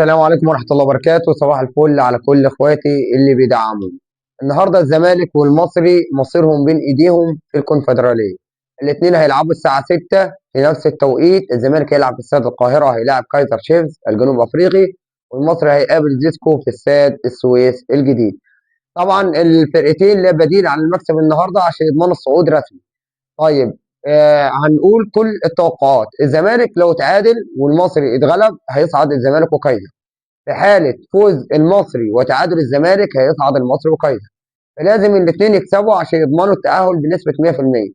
السلام عليكم ورحمة الله وبركاته. صباح الفل على كل اخواتي اللي بيدعموا. النهارده الزمالك والمصري مصيرهم بين ايديهم في الكونفدرالية. الاثنين هيلعبوا الساعة 6 في نفس التوقيت. الزمالك هيلعب في استاد القاهرة، هيلاعب كايزر شيفز الجنوب افريقي، والمصري هيقابل زيسكو في استاد السويس الجديد. طبعا الفرقتين لا بديل عن المكسب النهارده عشان يضمنوا الصعود رسمي. طيب، هنقول كل التوقعات. الزمالك لو تعادل والمصري اتغلب هيصعد الزمالك وكايزر. في حالة فوز المصري وتعادل الزمالك هيصعد المصري وكايزر. فلازم الاثنين يكسبوا عشان يضمنوا التأهل بنسبة 100%.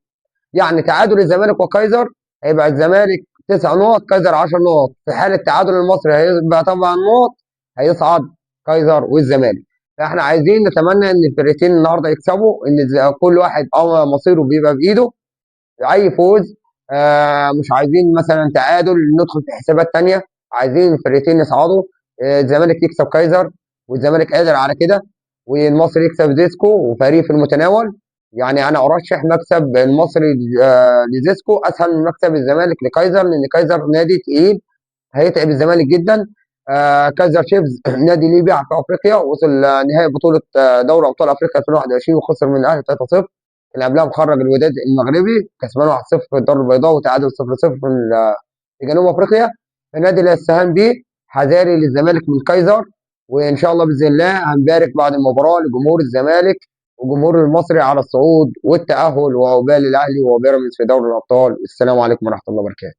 يعني تعادل الزمالك وكايزر هيبقى الزمالك 9 نقط، كايزر 10 نقط. في حالة تعادل المصري هيبقى 8 نقط، هيصعد كايزر والزمالك. فاحنا عايزين نتمنى ان الفرقتين النهارده يكسبوا، ان كل واحد مصيره بيبقى بايده. اي فوز. مش عايزين مثلا تعادل ندخل في حسابات تانية. عايزين الفرقتين يصعدوا. الزمالك يكسب كايزر والزمالك قادر على كده، والمصري يكسب زيسكو وفريق في المتناول. يعني انا ارشح مكسب المصري لزيسكو اسهل من مكسب الزمالك لكايزر، لان كايزر نادي تقيل هيتعب الزمالك جدا. كايزر شيفز نادي ليبيا في افريقيا، وصل نهائي بطوله دوري ابطال افريقيا 2021 وخسر من الاهلي 3-0. اللي قبلها مخرج الوداد المغربي كسبان 1-0 في الدار البيضاء، وتعادل 0-0 في جنوب افريقيا. النادي اللي هيستهان بيه حذاري للزمالك من كايزر. وان شاء الله باذن الله هنبارك بعد المباراه لجمهور الزمالك وجمهور المصري على الصعود والتاهل، وعقبال الاهلي وبيراميدز في دوري الابطال. السلام عليكم ورحمه الله وبركاته.